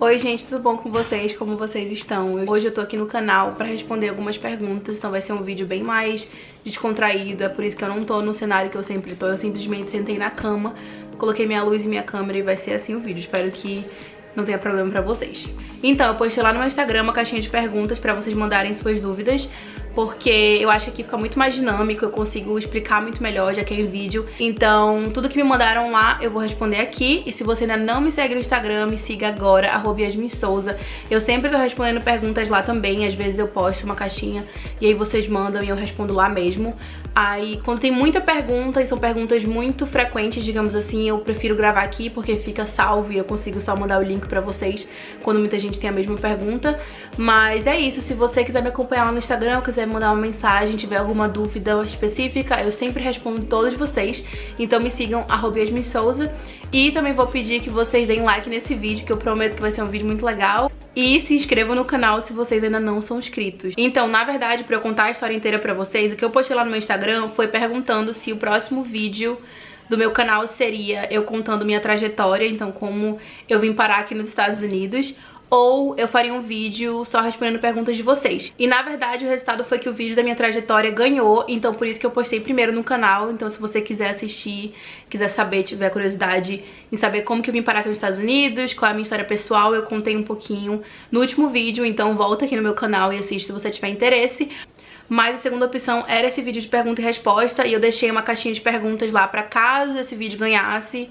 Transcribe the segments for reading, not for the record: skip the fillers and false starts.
Oi gente, tudo bom com vocês? Como vocês estão? Hoje eu tô aqui no canal pra responder algumas perguntas, então vai ser um vídeo bem mais descontraído, é por isso que eu não tô no cenário que eu sempre tô, eu simplesmente sentei na cama, coloquei minha luz e minha câmera e vai ser assim o vídeo, espero que não tenha problema pra vocês. Então, eu postei lá no meu Instagram uma caixinha de perguntas pra vocês mandarem suas dúvidas, porque eu acho que aqui fica muito mais dinâmico, eu consigo explicar muito melhor, já que é em vídeo. Então, tudo que me mandaram lá, eu vou responder aqui. E se você ainda não me segue no Instagram, me siga agora, @yasminsouza. Eu sempre tô respondendo perguntas lá também, às vezes eu posto uma caixinha e aí vocês mandam e eu respondo lá mesmo. Aí, quando tem muita pergunta, e são perguntas muito frequentes, digamos assim, eu prefiro gravar aqui porque fica salvo e eu consigo só mandar o link pra vocês quando muita gente tem a mesma pergunta. Mas é isso, se você quiser me acompanhar lá no Instagram, ou quiser mandar uma mensagem, tiver alguma dúvida específica, eu sempre respondo todos vocês. Então me sigam, @yasminsouza. E também vou pedir que vocês deem like nesse vídeo, que eu prometo que vai ser um vídeo muito legal. E se inscrevam no canal se vocês ainda não são inscritos. Então, na verdade, pra eu contar a história inteira pra vocês, o que eu postei lá no meu Instagram foi perguntando se o próximo vídeo do meu canal seria eu contando minha trajetória, então como eu vim parar aqui nos Estados Unidos, ou eu faria um vídeo só respondendo perguntas de vocês. E na verdade o resultado foi que o vídeo da minha trajetória ganhou, então por isso que eu postei primeiro no canal. Então se você quiser assistir, quiser saber, tiver curiosidade em saber como que eu vim parar aqui nos Estados Unidos, qual é a minha história pessoal, eu contei um pouquinho no último vídeo, então volta aqui no meu canal e assiste se você tiver interesse. Mas a segunda opção era esse vídeo de pergunta e resposta, e eu deixei uma caixinha de perguntas lá pra caso esse vídeo ganhasse,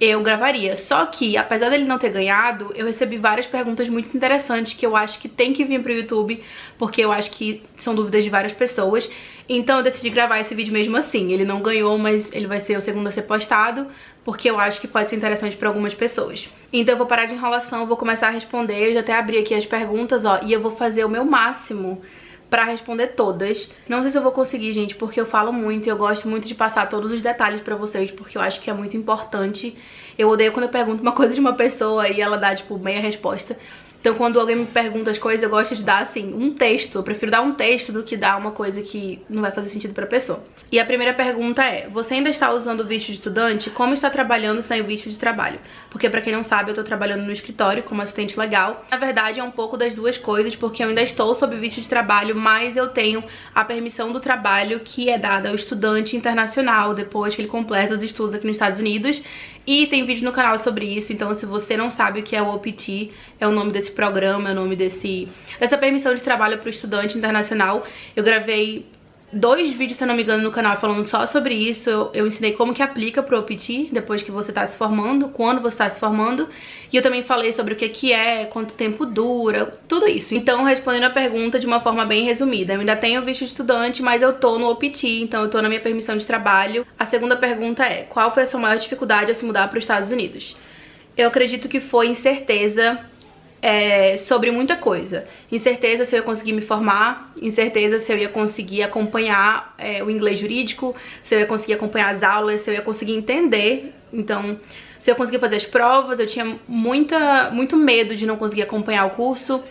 eu gravaria. Só que, apesar dele não ter ganhado, eu recebi várias perguntas muito interessantes que eu acho que tem que vir pro YouTube, porque eu acho que são dúvidas de várias pessoas. Então eu decidi gravar esse vídeo mesmo assim. Ele não ganhou, mas ele vai ser o segundo a ser postado, porque eu acho que pode ser interessante pra algumas pessoas. Então eu vou parar de enrolação, vou começar a responder. Eu já até abri aqui as perguntas, ó, e eu vou fazer o meu máximo pra responder todas. Não sei se eu vou conseguir, gente, porque eu falo muito e eu gosto muito de passar todos os detalhes pra vocês, porque eu acho que é muito importante. Eu odeio quando eu pergunto uma coisa de uma pessoa e ela dá, tipo, meia resposta. Então quando alguém me pergunta as coisas, eu gosto de dar, assim, um texto. Eu prefiro dar um texto do que dar uma coisa que não vai fazer sentido pra pessoa. E a primeira pergunta é: você ainda está usando o visto de estudante? Como está trabalhando sem o visto de trabalho? Porque pra quem não sabe, eu tô trabalhando no escritório como assistente legal. Na verdade é um pouco das duas coisas, porque eu ainda estou sob visto de trabalho, mas eu tenho a permissão do trabalho que é dada ao estudante internacional depois que ele completa os estudos aqui nos Estados Unidos. E tem vídeo no canal sobre isso, então se você não sabe o que é o OPT, é o nome desse programa, é o nome dessa permissão de trabalho para o estudante internacional. Eu gravei 2 vídeos, se eu não me engano, no canal falando só sobre isso. Eu ensinei como que aplica pro OPT depois que você tá se formando, quando você tá se formando. E eu também falei sobre o que é, quanto tempo dura, tudo isso. Então, respondendo a pergunta de uma forma bem resumida, eu ainda tenho visto de estudante, mas eu tô no OPT, então eu tô na minha permissão de trabalho. A segunda pergunta é: qual foi a sua maior dificuldade ao se mudar para os Estados Unidos? Eu acredito que foi incerteza sobre muita coisa. Incerteza se eu ia conseguir me formar, incerteza se eu ia conseguir acompanhar o inglês jurídico, se eu ia conseguir acompanhar as aulas, se eu ia conseguir entender. Então, se eu conseguir fazer as provas, eu tinha muito medo de não conseguir acompanhar o curso.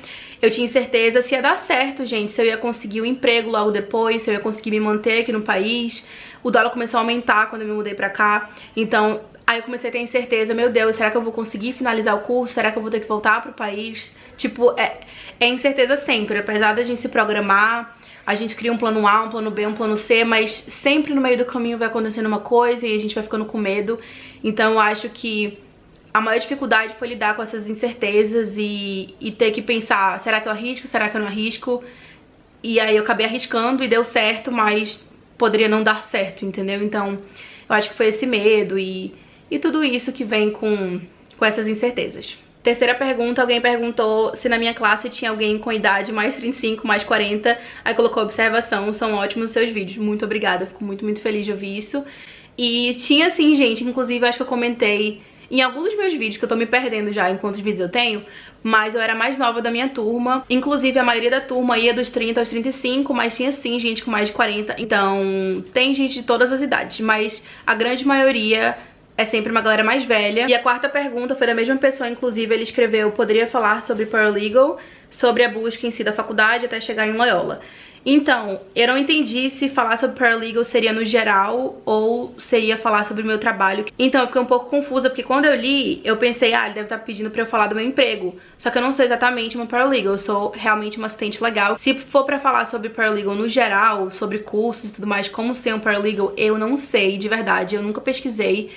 Eu tinha incerteza se ia dar certo, gente, se eu ia conseguir um emprego logo depois, se eu ia conseguir me manter aqui no país. O dólar começou a aumentar quando eu me mudei pra cá, então aí eu comecei a ter incerteza: meu Deus, será que eu vou conseguir finalizar o curso? Será que eu vou ter que voltar pro país? Tipo, é incerteza sempre, apesar da gente se programar, a gente cria um plano A, um plano B, um plano C, mas sempre no meio do caminho vai acontecendo uma coisa e a gente vai ficando com medo. Então eu acho que a maior dificuldade foi lidar com essas incertezas e ter que pensar: será que eu arrisco? Será que eu não arrisco? E aí eu acabei arriscando e deu certo, mas poderia não dar certo, entendeu? Então eu acho que foi esse medo e tudo isso que vem com essas incertezas. Terceira pergunta, alguém perguntou se na minha classe tinha alguém com idade mais 35, mais 40. Aí colocou observação: são ótimos os seus vídeos. Muito obrigada, fico muito feliz de ouvir isso. E tinha sim, gente, inclusive acho que eu comentei em alguns dos meus vídeos, que eu tô me perdendo já em quantos vídeos eu tenho, mas eu era mais nova da minha turma. Inclusive a maioria da turma ia dos 30 aos 35, mas tinha sim gente com mais de 40. Então tem gente de todas as idades, mas a grande maioria é sempre uma galera mais velha. E a quarta pergunta foi da mesma pessoa, inclusive ele escreveu: poderia falar sobre paralegal, sobre a busca em si da faculdade até chegar em Loyola. Então, eu não entendi se falar sobre paralegal seria no geral ou seria falar sobre o meu trabalho. Então eu fiquei um pouco confusa, porque quando eu li, eu pensei, ele deve estar pedindo pra eu falar do meu emprego. Só que eu não sou exatamente uma paralegal, eu sou realmente uma assistente legal. Se for pra falar sobre paralegal no geral, sobre cursos e tudo mais, como ser um paralegal, eu não sei, de verdade, eu nunca pesquisei.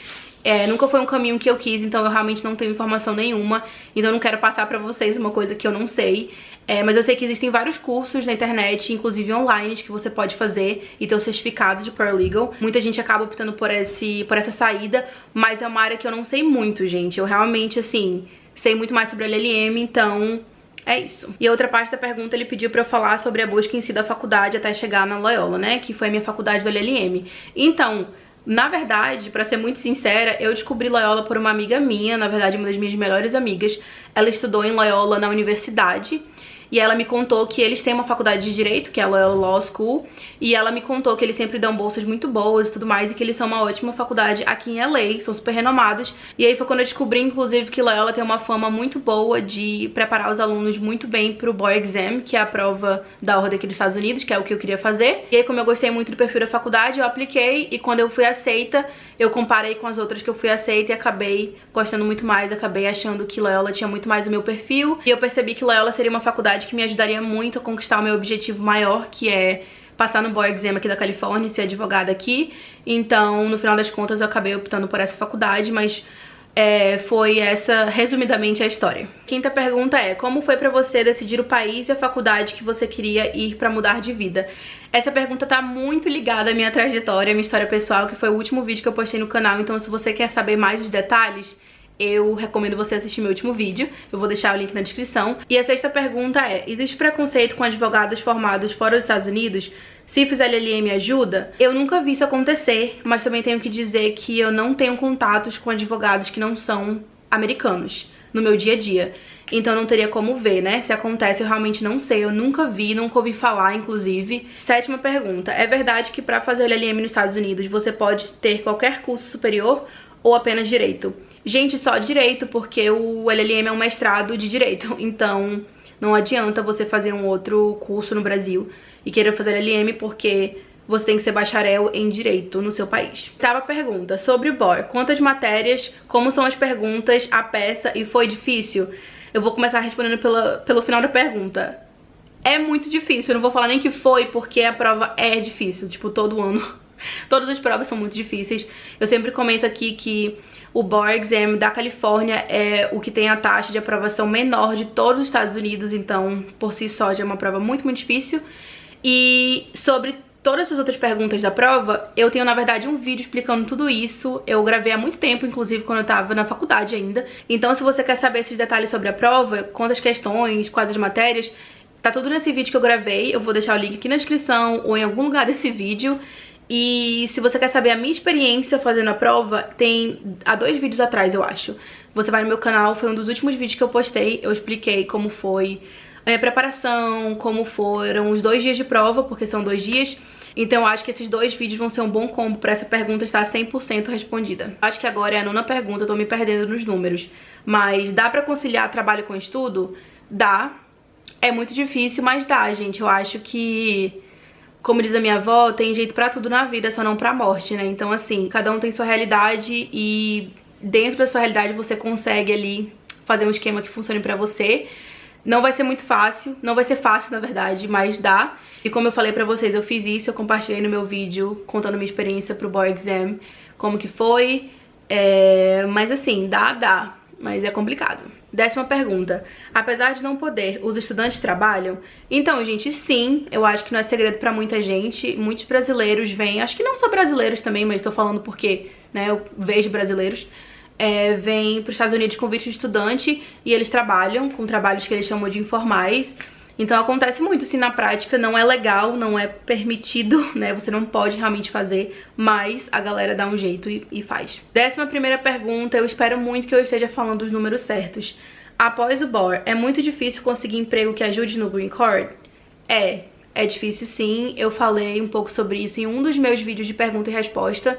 Nunca foi um caminho que eu quis, então eu realmente não tenho informação nenhuma. Então eu não quero passar pra vocês uma coisa que eu não sei. Mas eu sei que existem vários cursos na internet, inclusive online, que você pode fazer e ter o certificado de paralegal. Muita gente acaba optando por essa saída, mas é uma área que eu não sei muito, gente. Eu realmente, assim, sei muito mais sobre a LLM, então é isso. E a outra parte da pergunta, ele pediu pra eu falar sobre a busca em si da faculdade até chegar na Loyola, né? Que foi a minha faculdade do LLM. Então, na verdade, pra ser muito sincera, eu descobri Loyola por uma amiga minha, na verdade uma das minhas melhores amigas. Ela estudou em Loyola na universidade e ela me contou que eles têm uma faculdade de Direito, que é a Loyola Law School, e ela me contou que eles sempre dão bolsas muito boas e tudo mais, e que eles são uma ótima faculdade aqui em LA, são super renomados. E aí foi quando eu descobri, inclusive, que Loyola tem uma fama muito boa de preparar os alunos muito bem pro Bar Exam, que é a prova da ordem aqui dos Estados Unidos, que é o que eu queria fazer. E aí, como eu gostei muito do perfil da faculdade, eu apliquei, e quando eu fui aceita, eu comparei com as outras que eu fui aceita e acabei gostando muito mais, acabei achando que Loyola tinha muito mais o meu perfil, e eu percebi que Loyola seria uma faculdade que me ajudaria muito a conquistar o meu objetivo maior, que é passar no Bar Exam aqui da Califórnia e ser advogada aqui. Então, no final das contas, eu acabei optando por essa faculdade, mas foi essa, resumidamente, a história. Quinta pergunta é: como foi pra você decidir o país e a faculdade que você queria ir pra mudar de vida? Essa pergunta tá muito ligada à minha trajetória, à minha história pessoal, que foi o último vídeo que eu postei no canal. Então, se você quer saber mais dos detalhes, eu recomendo você assistir meu último vídeo, eu vou deixar o link na descrição. E a sexta pergunta é: existe preconceito com advogados formados fora dos Estados Unidos? Se fizer LLM ajuda? Eu nunca vi isso acontecer, mas também tenho que dizer que eu não tenho contatos com advogados que não são americanos no meu dia a dia. Então não teria como ver, né? Se acontece, eu realmente não sei, eu nunca vi, nunca ouvi falar, inclusive. Sétima pergunta: é verdade que pra fazer LLM nos Estados Unidos você pode ter qualquer curso superior ou apenas direito? Gente, só direito, porque o LLM é um mestrado de direito, então não adianta você fazer um outro curso no Brasil e querer fazer LLM, porque você tem que ser bacharel em direito no seu país. Oitava pergunta, sobre o Bar: quantas matérias, como são as perguntas, a peça e foi difícil? Eu vou começar respondendo pelo final da pergunta. É muito difícil, eu não vou falar nem que foi, porque a prova é difícil, tipo, todo ano. Todas as provas são muito difíceis. Eu sempre comento aqui que o Bar Exam da Califórnia é o que tem a taxa de aprovação menor de todos os Estados Unidos, então por si só já é uma prova muito, muito difícil. E sobre todas essas outras perguntas da prova, eu tenho na verdade um vídeo explicando tudo isso. Eu gravei há muito tempo, inclusive quando eu tava na faculdade ainda. Então se você quer saber esses detalhes sobre a prova, quantas questões, quais as matérias, tá tudo nesse vídeo que eu gravei. Eu vou deixar o link aqui na descrição ou em algum lugar desse vídeo. E se você quer saber a minha experiência fazendo a prova, tem há 2 vídeos atrás, eu acho. Você vai no meu canal, foi um dos últimos vídeos que eu postei. Eu expliquei como foi a minha preparação, como foram os 2 dias de prova, porque são 2 dias. Então eu acho que esses 2 vídeos vão ser um bom combo pra essa pergunta estar 100% respondida. Acho que agora é a 9ª pergunta, eu tô me perdendo nos números. Mas dá pra conciliar trabalho com estudo? Dá. É muito difícil, mas dá, gente. Eu acho que, como diz a minha avó, tem jeito pra tudo na vida, só não pra morte, né? Então assim, cada um tem sua realidade e dentro da sua realidade você consegue ali fazer um esquema que funcione pra você. Não vai ser muito fácil, não vai ser fácil na verdade, mas dá. E como eu falei pra vocês, eu fiz isso, eu compartilhei no meu vídeo contando minha experiência pro Bar Exam, como que foi. Mas assim, dá, mas é complicado. 10ª pergunta: apesar de não poder, os estudantes trabalham? Então, gente, sim, eu acho que não é segredo pra muita gente. Muitos brasileiros vêm, acho que não só brasileiros também, mas tô falando porque, né, eu vejo brasileiros, vêm pros Estados Unidos com visto de estudante e eles trabalham com trabalhos que eles chamam de informais. Então acontece muito, se na prática não é legal, não é permitido, né, você não pode realmente fazer, mas a galera dá um jeito e faz. 11ª pergunta, eu espero muito que eu esteja falando os números certos. Após o Bar, é muito difícil conseguir emprego que ajude no Green Card? É difícil sim, eu falei um pouco sobre isso em um dos meus vídeos de pergunta e resposta,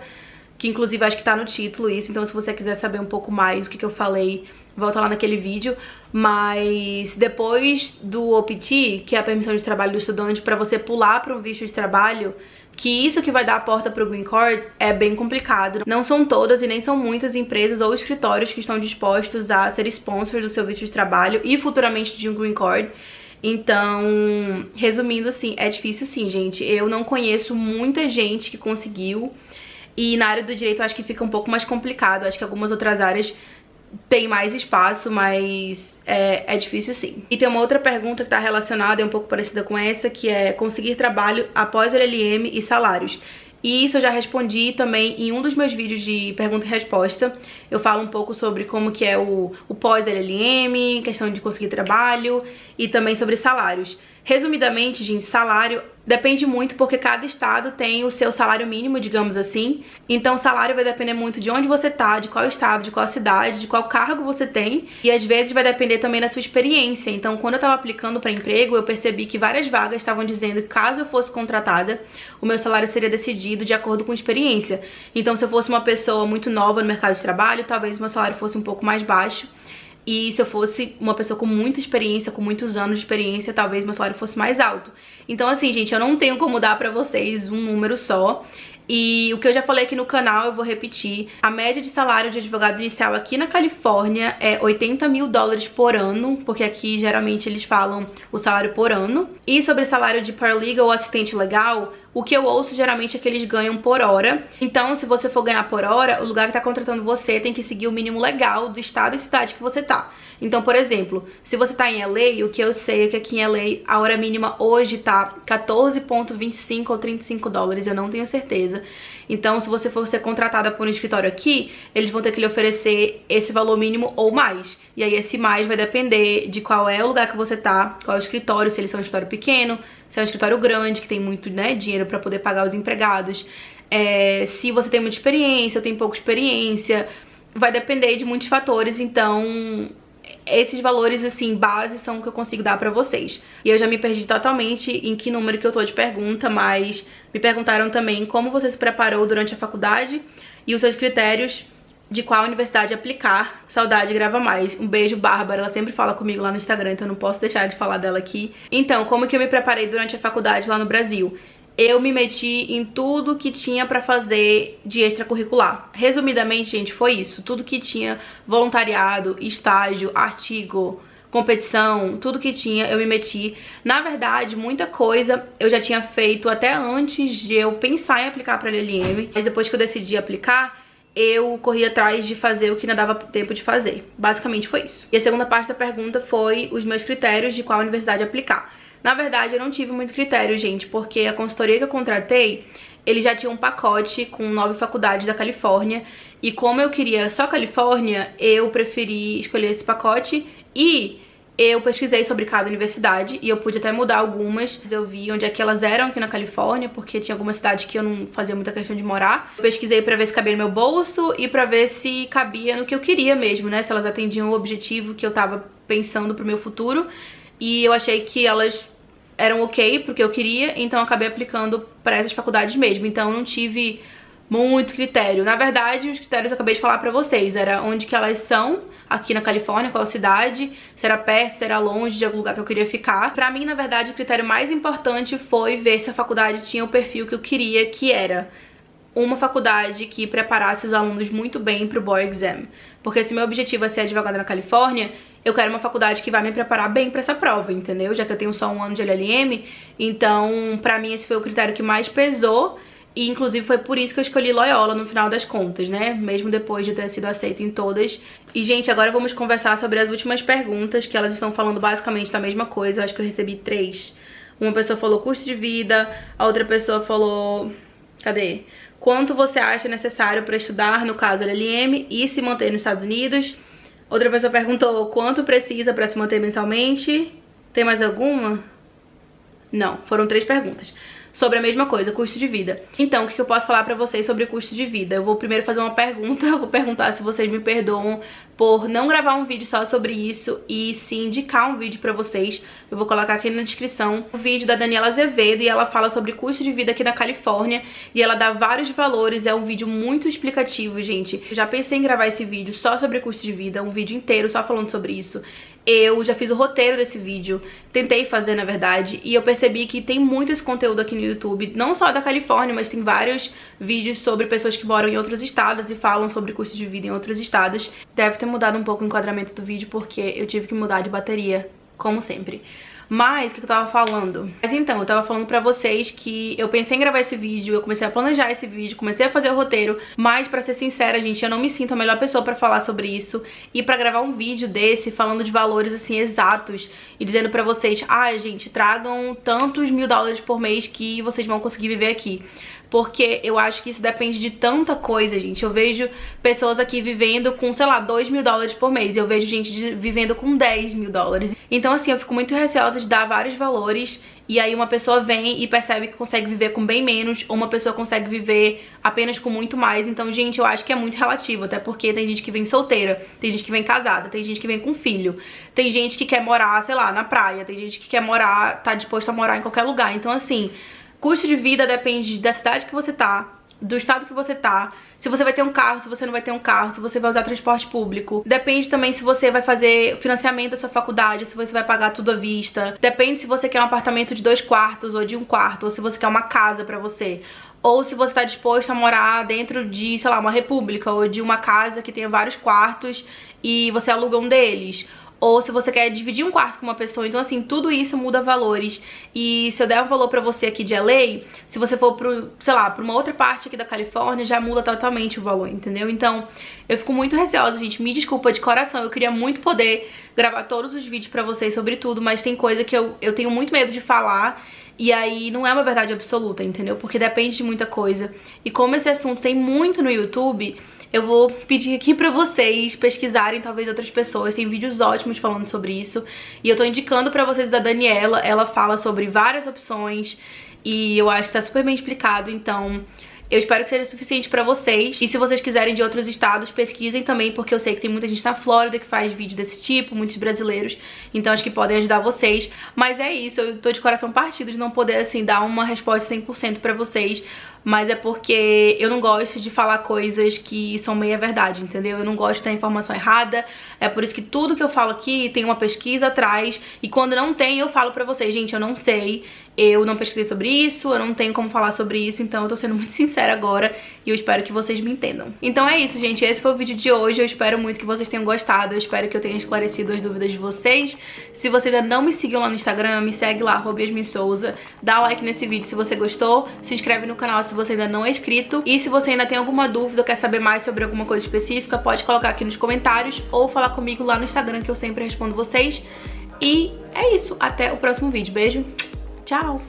que inclusive acho que tá no título isso, então se você quiser saber um pouco mais do que eu falei, volta lá naquele vídeo. Mas depois do OPT, que é a permissão de trabalho do estudante, pra você pular para um visto de trabalho, que isso que vai dar a porta pro Green Card, é bem complicado. Não são todas e nem são muitas empresas ou escritórios que estão dispostos a ser sponsors do seu visto de trabalho e futuramente de um Green Card. Então, resumindo assim, é difícil sim, gente. Eu não conheço muita gente que conseguiu. E na área do direito eu acho que fica um pouco mais complicado. Acho que algumas outras áreas tem mais espaço, mas é difícil sim. E tem uma outra pergunta que tá relacionada, é um pouco parecida com essa, que é conseguir trabalho após o LLM e salários. E isso eu já respondi também em um dos meus vídeos de pergunta e resposta. Eu falo um pouco sobre como que é o pós-LLM, questão de conseguir trabalho e também sobre salários. Resumidamente, gente, salário depende muito porque cada estado tem o seu salário mínimo, digamos assim. Então o salário vai depender muito de onde você tá, de qual estado, de qual cidade, de qual cargo você tem. E às vezes vai depender também da sua experiência. Então quando eu tava aplicando para emprego, eu percebi que várias vagas estavam dizendo que caso eu fosse contratada, o meu salário seria decidido de acordo com experiência. Então se eu fosse uma pessoa muito nova no mercado de trabalho, talvez meu salário fosse um pouco mais baixo. E se eu fosse uma pessoa com muita experiência, com muitos anos de experiência, talvez meu salário fosse mais alto. Então assim, gente, eu não tenho como dar pra vocês um número só. E o que eu já falei aqui no canal, eu vou repetir. A média de salário de advogado inicial aqui na Califórnia é 80 mil dólares por ano, porque aqui geralmente eles falam o salário por ano. E sobre salário de paralegal ou assistente legal, o que eu ouço geralmente é que eles ganham por hora. Então, se você for ganhar por hora, o lugar que tá contratando você tem que seguir o mínimo legal do estado e cidade que você tá. Então, por exemplo, se você tá em LA, o que eu sei é que aqui em LA a hora mínima hoje tá 14,25 ou 35 dólares, eu não tenho certeza. Então, se você for ser contratada por um escritório aqui, eles vão ter que lhe oferecer esse valor mínimo ou mais. E aí esse mais vai depender de qual é o lugar que você tá, qual é o escritório, se eles são um escritório pequeno, se é um escritório grande, que tem muito, né, dinheiro pra poder pagar os empregados. Se você tem muita experiência ou tem pouca experiência, vai depender de muitos fatores, então esses valores, assim, base são o que eu consigo dar pra vocês. E eu já me perdi totalmente em que número que eu tô de pergunta, mas me perguntaram também como você se preparou durante a faculdade e os seus critérios de qual universidade aplicar. Saudade, grava mais. Um beijo, Bárbara, ela sempre fala comigo lá no Instagram, então eu não posso deixar de falar dela aqui. Então, como que eu me preparei durante a faculdade lá no Brasil? Eu me meti em tudo que tinha pra fazer de extracurricular. Resumidamente, gente, foi isso. Tudo que tinha voluntariado, estágio, artigo, competição, tudo que tinha eu me meti. Na verdade, muita coisa eu já tinha feito até antes de eu pensar em aplicar pra LLM. Mas depois que eu decidi aplicar, eu corri atrás de fazer o que não dava tempo de fazer. Basicamente foi isso. E a segunda parte da pergunta foi os meus critérios de qual universidade aplicar. Na verdade, eu não tive muito critério, gente, porque a consultoria que eu contratei, ele já tinha um pacote com 9 faculdades da Califórnia. E como eu queria só Califórnia, eu preferi escolher esse pacote e eu pesquisei sobre cada universidade e eu pude até mudar algumas. Eu vi onde é que elas eram aqui na Califórnia, porque tinha algumas cidades que eu não fazia muita questão de morar. Eu pesquisei pra ver se cabia no meu bolso e pra ver se cabia no que eu queria mesmo, né? Se elas atendiam o objetivo que eu tava pensando pro meu futuro. E eu achei que elas eram ok porque eu queria, então eu acabei aplicando pra essas faculdades mesmo. Então eu não tive muito critério. Na verdade, os critérios eu acabei de falar pra vocês. Era onde que elas são, aqui na Califórnia, qual cidade, se era perto, se era longe de algum lugar que eu queria ficar. Pra mim, na verdade, o critério mais importante foi ver se a faculdade tinha o perfil que eu queria, que era uma faculdade que preparasse os alunos muito bem pro Board Exam. Porque se meu objetivo é ser advogada na Califórnia, eu quero uma faculdade que vai me preparar bem pra essa prova, entendeu? Já que eu tenho só um ano de LLM, então pra mim esse foi o critério que mais pesou. E inclusive foi por isso que eu escolhi Loyola no final das contas, né? Mesmo depois de ter sido aceita em todas. E, gente, agora vamos conversar sobre as últimas perguntas, que elas estão falando basicamente da mesma coisa. Eu acho que eu recebi 3. Uma pessoa falou custo de vida, a outra pessoa falou... Cadê? Quanto você acha necessário para estudar, no caso LLM, e se manter nos Estados Unidos? Outra pessoa perguntou quanto precisa para se manter mensalmente. Tem mais alguma? Não, foram 3 perguntas. sobre a mesma coisa, custo de vida. Então, o que eu posso falar pra vocês sobre custo de vida? Eu vou primeiro fazer uma pergunta, eu vou perguntar se vocês me perdoam por não gravar um vídeo só sobre isso e sim indicar um vídeo pra vocês. Eu vou colocar aqui na descrição o vídeo da Daniela Azevedo e ela fala sobre custo de vida aqui na Califórnia e ela dá vários valores, é um vídeo muito explicativo, gente. Eu já pensei em gravar esse vídeo só sobre custo de vida, um vídeo inteiro só falando sobre isso. Eu já fiz o roteiro desse vídeo, tentei fazer na verdade, e eu percebi que tem muito esse conteúdo aqui no YouTube, não só da Califórnia, mas tem vários vídeos sobre pessoas que moram em outros estados e falam sobre custo de vida em outros estados. Deve ter mudado um pouco o enquadramento do vídeo porque eu tive que mudar de bateria, como sempre. Mas, o que eu tava falando? Mas então, eu tava falando pra vocês que eu pensei em gravar esse vídeo, eu comecei a planejar esse vídeo, comecei a fazer o roteiro, mas pra ser sincera, gente, eu não me sinto a melhor pessoa pra falar sobre isso e pra gravar um vídeo desse falando de valores, assim, exatos e dizendo pra vocês, gente, tragam tantos $1000 por mês que vocês vão conseguir viver aqui. Porque eu acho que isso depende de tanta coisa, gente. Eu vejo pessoas aqui vivendo com, sei lá, $2000 por mês. Eu vejo gente vivendo com $10.000. Então, assim, eu fico muito receosa de dar vários valores e aí uma pessoa vem e percebe que consegue viver com bem menos, ou uma pessoa consegue viver apenas com muito mais. Então, gente, eu acho que é muito relativo, até porque tem gente que vem solteira, tem gente que vem casada, tem gente que vem com filho, tem gente que quer morar, sei lá, na praia, tem gente que quer morar, tá disposto a morar em qualquer lugar. Então, assim, custo de vida depende da cidade que você tá, do estado que você tá, se você vai ter um carro, se você não vai ter um carro, se você vai usar transporte público. Depende também se você vai fazer financiamento da sua faculdade, se você vai pagar tudo à vista. Depende se você quer um apartamento de 2 quartos ou de 1 quarto, ou se você quer uma casa pra você. Ou se você tá disposto a morar dentro de, sei lá, uma república ou de uma casa que tenha vários quartos e você aluga um deles. Ou se você quer dividir um quarto com uma pessoa. Então, assim, tudo isso muda valores. E se eu der um valor pra você aqui de LA, se você for pro, sei lá, pra uma outra parte aqui da Califórnia, já muda totalmente o valor, entendeu? Então, eu fico muito receosa, gente. Me desculpa de coração. Eu queria muito poder gravar todos os vídeos pra vocês sobre tudo, mas tem coisa que eu tenho muito medo de falar. E aí não é uma verdade absoluta, entendeu? Porque depende de muita coisa. E como esse assunto tem muito no YouTube, eu vou pedir aqui pra vocês pesquisarem, talvez outras pessoas, tem vídeos ótimos falando sobre isso. E eu tô indicando pra vocês da Daniela, ela fala sobre várias opções e eu acho que tá super bem explicado, então eu espero que seja suficiente pra vocês. E se vocês quiserem de outros estados, pesquisem também, porque eu sei que tem muita gente na Flórida que faz vídeo desse tipo, muitos brasileiros, então acho que podem ajudar vocês. Mas é isso, eu tô de coração partido de não poder, assim, dar uma resposta 100% pra vocês, mas é porque eu não gosto de falar coisas que são meia verdade, entendeu? Eu não gosto de dar informação errada, é por isso que tudo que eu falo aqui tem uma pesquisa atrás, e quando não tem eu falo pra vocês, gente, eu não sei, eu não pesquisei sobre isso, eu não tenho como falar sobre isso, então eu tô sendo muito sincera agora e eu espero que vocês me entendam. Então é isso, gente, esse foi o vídeo de hoje, eu espero muito que vocês tenham gostado, eu espero que eu tenha esclarecido as dúvidas de vocês. Se você ainda não me seguiu lá no Instagram, me segue lá, @yasminsouza, dá like nesse vídeo se você gostou, se inscreve no canal se você ainda não é inscrito, e se você ainda tem alguma dúvida ou quer saber mais sobre alguma coisa específica, pode colocar aqui nos comentários ou falar comigo lá no Instagram que eu sempre respondo vocês. E é isso, até o próximo vídeo, beijo, tchau!